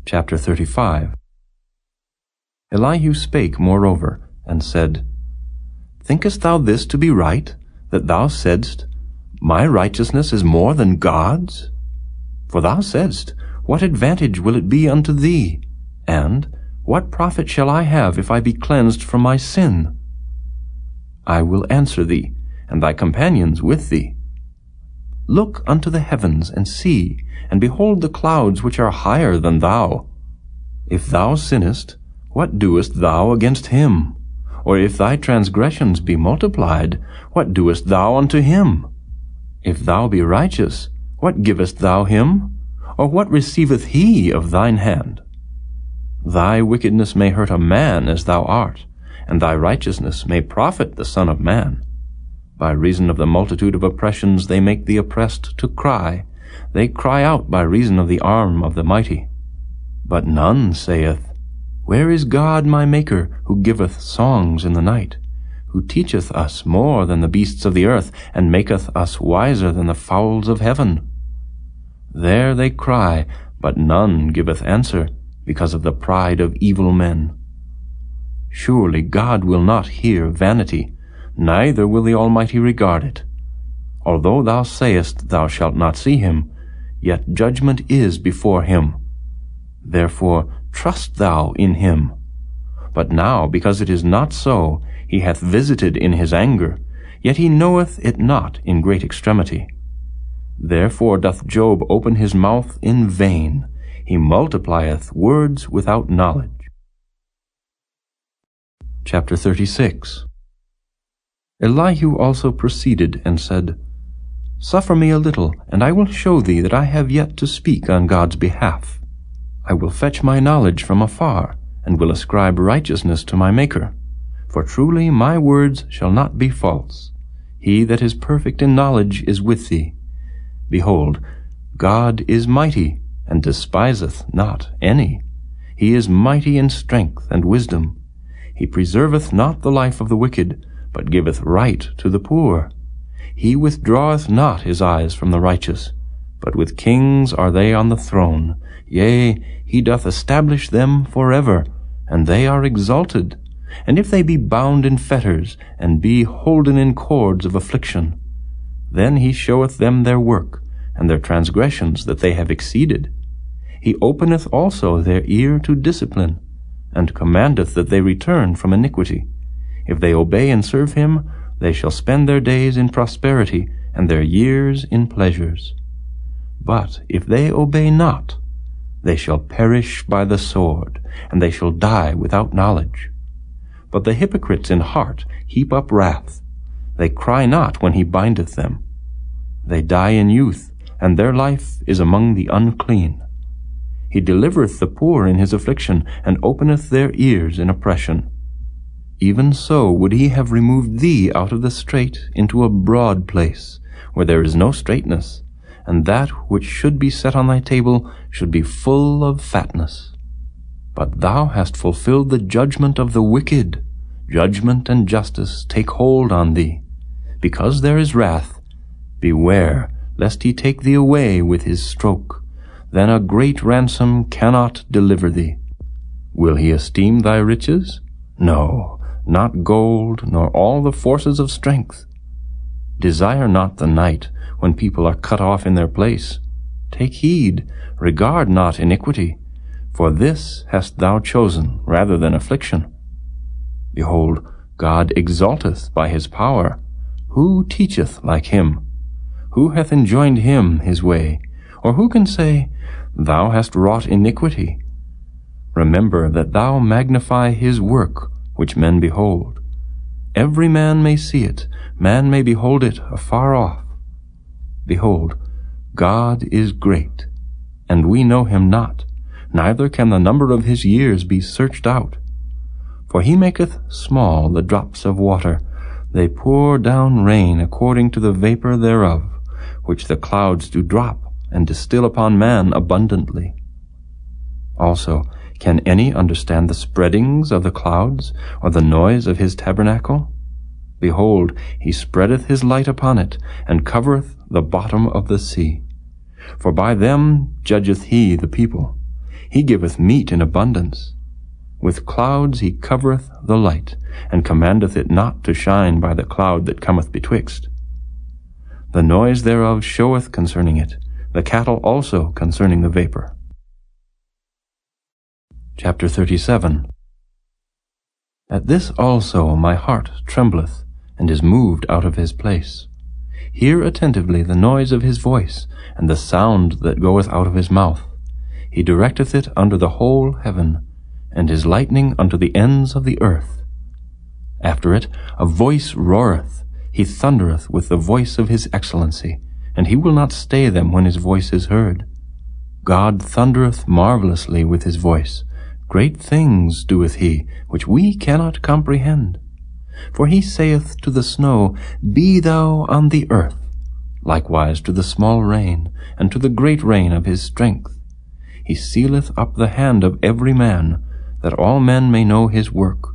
Chapter 35. Elihu spake moreover, and said, Thinkest thou this to be right, that thou saidst, My righteousness is more than God's? For thou saidst, What advantage will it be unto thee? And, What profit shall I have if I be cleansed from my sin? I will answer thee, and thy companions with thee. Look unto the heavens, and see, and behold the clouds which are higher than thou. If thou sinnest, what doest thou against him? Or if thy transgressions be multiplied, what doest thou unto him? If thou be righteous, what givest thou him? Or what receiveth he of thine hand? Thy wickedness may hurt a man as thou art, and thy righteousness may profit the Son of Man. By reason of the multitude of oppressions they make the oppressed to cry. They cry out by reason of the arm of the mighty. But none saith, Where is God my Maker, who giveth songs in the night, who teacheth us more than the beasts of the earth, and maketh us wiser than the fowls of heaven? There they cry, but none giveth answer, because of the pride of evil men. Surely God will not hear vanity, neither will the Almighty regard it. Although thou sayest thou shalt not see him, yet judgment is before him. Therefore trust thou in him. But now, because it is not so, he hath visited in his anger, yet he knoweth it not in great extremity. Therefore doth Job open his mouth in vain, he multiplieth words without knowledge. Chapter 36. Elihu also proceeded and said, Suffer me a little, and I will show thee that I have yet to speak on God's behalf. I will fetch my knowledge from afar, and will ascribe righteousness to my Maker. For truly my words shall not be false. He that is perfect in knowledge is with thee. Behold, God is mighty, and despiseth not any. He is mighty in strength and wisdom. He preserveth not the life of the wicked, but giveth right to the poor. He withdraweth not his eyes from the righteous, but with kings are they on the throne. Yea, he doth establish them forever, and they are exalted. And if they be bound in fetters, and be holden in cords of affliction, then he showeth them their work, and their transgressions that they have exceeded. He openeth also their ear to discipline, and commandeth that they return from iniquity. If they obey and serve him, they shall spend their days in prosperity, and their years in pleasures. But if they obey not, they shall perish by the sword, and they shall die without knowledge. But the hypocrites in heart heap up wrath. They cry not when he bindeth them. They die in youth, and their life is among the unclean. He delivereth the poor in his affliction, and openeth their ears in oppression. Even so would he have removed thee out of the strait into a broad place, where there is no straightness, and that which should be set on thy table should be full of fatness. But thou hast fulfilled the judgment of the wicked. Judgment and justice take hold on thee. Because there is wrath, beware lest he take thee away with his stroke. Then a great ransom cannot deliver thee. Will he esteem thy riches? No, not gold, nor all the forces of strength. Desire not the night, when people are cut off in their place. Take heed, regard not iniquity, for this hast thou chosen rather than affliction. Behold, God exalteth by his power. Who teacheth like him? Who hath enjoined him his way? Or who can say, Thou hast wrought iniquity? Remember that thou magnify his work, which men behold. Every man may see it, man may behold it afar off. Behold, God is great, and we know him not, neither can the number of his years be searched out. For he maketh small the drops of water, they pour down rain according to the vapor thereof, which the clouds do drop, and distill upon man abundantly. Also, can any understand the spreadings of the clouds, or the noise of his tabernacle? Behold, he spreadeth his light upon it, and covereth the bottom of the sea. For by them judgeth he the people. He giveth meat in abundance. With clouds he covereth the light, and commandeth it not to shine by the cloud that cometh betwixt. The noise thereof showeth concerning it, the cattle also concerning the vapor. Chapter 37. At this also my heart trembleth, and is moved out of his place. Hear attentively the noise of his voice, and the sound that goeth out of his mouth. He directeth it under the whole heaven, and his lightning unto the ends of the earth. After it a voice roareth, he thundereth with the voice of his excellency, and he will not stay them when his voice is heard. God thundereth marvelously with his voice. Great things doeth he, which we cannot comprehend. For he saith to the snow, Be thou on the earth, likewise to the small rain, and to the great rain of his strength. He sealeth up the hand of every man, that all men may know his work.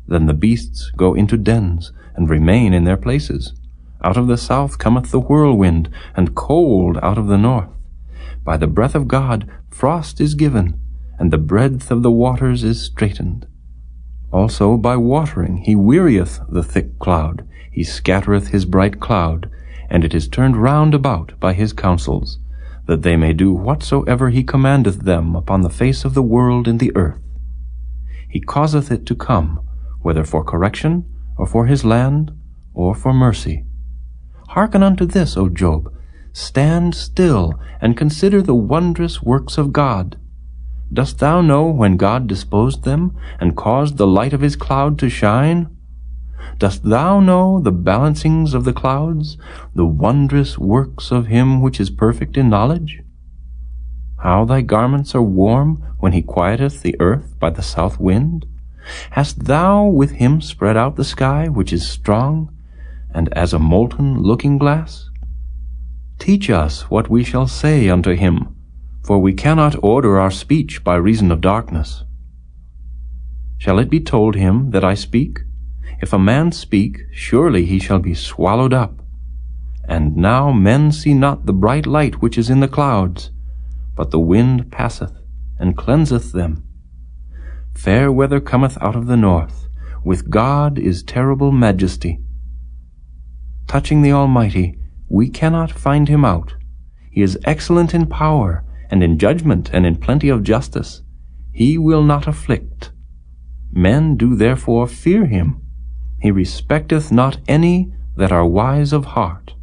Then the beasts go into dens, and remain in their places. Out of the south cometh the whirlwind, and cold out of the north. By the breath of God frost is given, and the breadth of the waters is straitened. Also by watering he wearieth the thick cloud, he scattereth his bright cloud, and it is turned round about by his counsels, that they may do whatsoever he commandeth them upon the face of the world in the earth. He causeth it to come, whether for correction, or for his land, or for mercy. Hearken unto this, O Job. Stand still, and consider the wondrous works of God. Dost thou know when God disposed them, and caused the light of his cloud to shine? Dost thou know the balancings of the clouds, the wondrous works of him which is perfect in knowledge? How thy garments are warm when he quieteth the earth by the south wind? Hast thou with him spread out the sky which is strong, and as a molten looking-glass? Teach us what we shall say unto him, for we cannot order our speech by reason of darkness. Shall it be told him that I speak? If a man speak, surely he shall be swallowed up. And now men see not the bright light which is in the clouds, but the wind passeth, and cleanseth them. Fair weather cometh out of the north, with God is terrible majesty. Touching the Almighty, we cannot find him out. He is excellent in power, and in judgment, and in plenty of justice. He will not afflict. Men do therefore fear him. He respecteth not any that are wise of heart.